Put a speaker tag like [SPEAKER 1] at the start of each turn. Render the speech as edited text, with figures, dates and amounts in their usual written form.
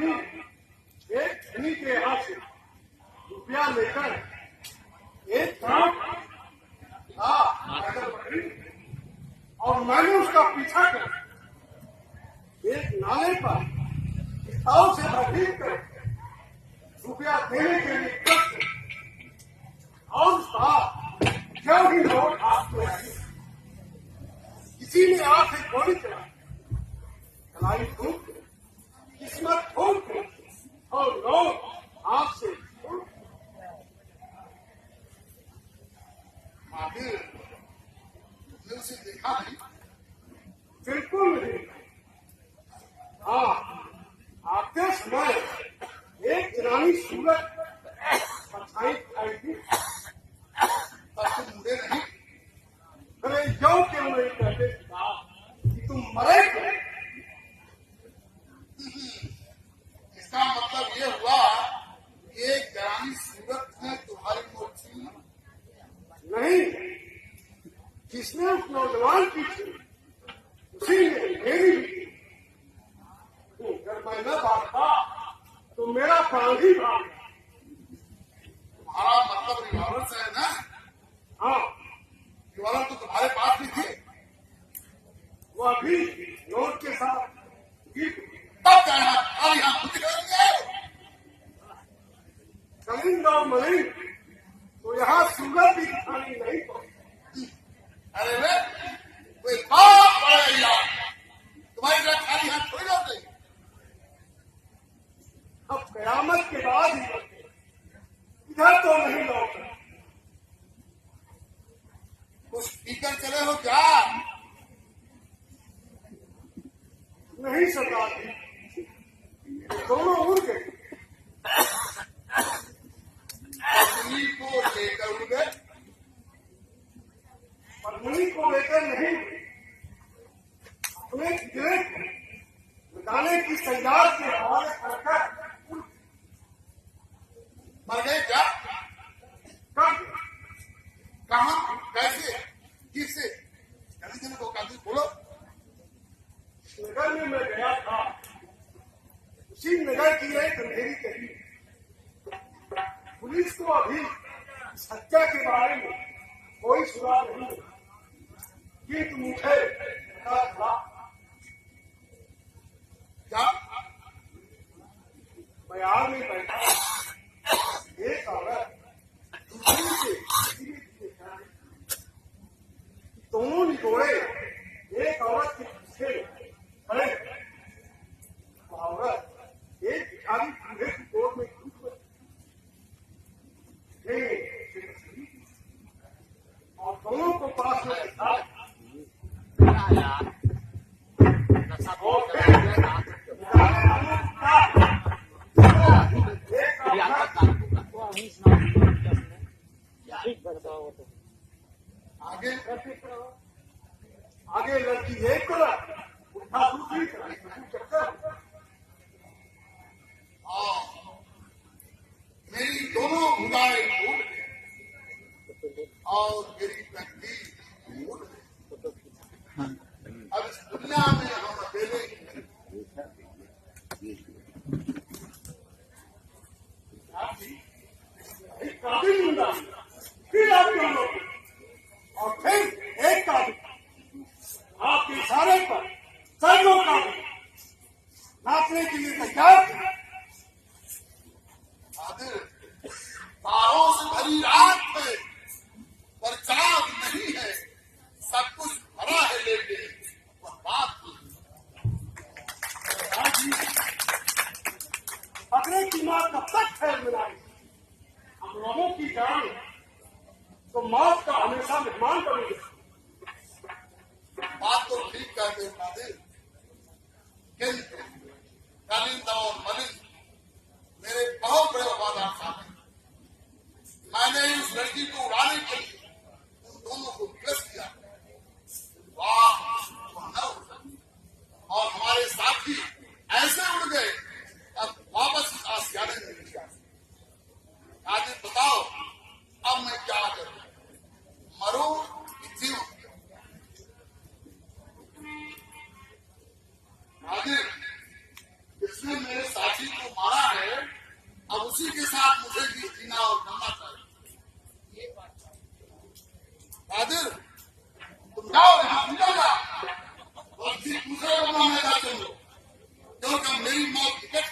[SPEAKER 1] आदमी एक धनी के यहाँ से रुपया लेकर एक काम और मैंने उसका पीछा कर एक नाले पर किताब से भर कर रुपया देने के लिए कष्ट और जब ही लोग आपको किसी ने आंख से गोली चलाई कलाई फूक किस्मत फूक और लोग आंख से दिल से देखा नहीं, बिल्कुल नहीं। हाँ, आते समय एक जनानी सूरत परछाई दिखाई दी, तब तुम मुड़े नहीं। अरे जो क्यों नहीं कहते कि तुम मरे क्यों?
[SPEAKER 2] इसका मतलब ये हुआ एक जनानी सूरत ने तुम्हारी मौत छीनी
[SPEAKER 1] नहीं, जिसने उस नौजवान की थी उसी ने मेरी भी। अगर मैं न भागता तो मेरा प्राण ही भाग।
[SPEAKER 2] तुम्हारा मतलब रिवॉल्वर से है ना?
[SPEAKER 1] हाँ,
[SPEAKER 2] रिवॉल्वर तो तुम्हारे पास भी थी।
[SPEAKER 1] वो अभी नोट के साथ
[SPEAKER 2] तब कहना और यहाँ खुद करेंगे।
[SPEAKER 1] कलिंग और मलिंग तो यहाँ सूरत भी दिखानी नहीं पड़ती।
[SPEAKER 2] अरे वे कोई बात पड़े यार, तुम्हारी तरह खाली हाथ थोड़ी लौटे।
[SPEAKER 1] अब कयामत के बाद ही लौटे, इधर तो नहीं लौटे।
[SPEAKER 2] कुछ पीकर चले हो क्या?
[SPEAKER 1] नहीं सरदार जी, दोनों उड़ गए।
[SPEAKER 2] पत्नी को लेकर उड़ गए?
[SPEAKER 1] पत्नी को लेकर नहीं, अपने गिरे मिटाने की तैयार के हवाले करकर
[SPEAKER 2] मर गए क्या?
[SPEAKER 1] कब?
[SPEAKER 2] कहाँ? कैसे? किससे? जल्दी को काफी बोलो।
[SPEAKER 1] नगर में मैं गया था, उसी नगर की एक अंधेरी गली। पुलिस को अभी इस हत्या के बारे में कोई सुराग नहीं मिला, किंतु मुझे पता था।
[SPEAKER 2] क्या?
[SPEAKER 1] बाजार में बैठा एक औरत दूसरी से दोनों निगोड़े एक औरत के पीछे खड़े। औरत एक भिखारी बूढ़े की गोद में डूब गई और दोनों को पास में बैठा आगे लड़की एक तरफ उठा दूसरी तरफ।
[SPEAKER 2] मेरी दोनों भुजाएं टूट गई और मेरी तकदीर टूट गई। अब इस दुनिया में हम अकेले
[SPEAKER 1] काबिल मुंडा, फिर आप दोनों और फिर एक काबिल आपके इशारे पर सर्वों का नाचने के लिए तैयार थे।
[SPEAKER 2] तारों से भरी रात है पर चांद नहीं है, सब कुछ भरा है लेकिन वह बात
[SPEAKER 1] पकड़े की माँ कब तक खैर मिलाई। हम लोगों की जान तो मौत का हमेशा मेहमान बनेगी।
[SPEAKER 2] बात तो ठीक कहते हो कादिर, किंतु कालिंद और मलिंद मेरे बहुत बड़े वफादार साथी। मैंने उस लड़की को उड़ाने के लिए उन दोनों को विवश किया। वाह, वह न उड़ा और हमारे साथी ऐसे उड़ गए, अब वापस इस आसियाने में नहीं जा सकते। कादिर बताओ, अब मैं क्या करूं? मरूं कि जीऊं? कादिर, इसमें उसी के साथ मुझे भी जीना और मरना चाहिए। कादिर, तुम जाओ यहाँ निकल जाओ और फिर दूसरे को मारने का चलो, क्योंकि मेरी मौत टिकट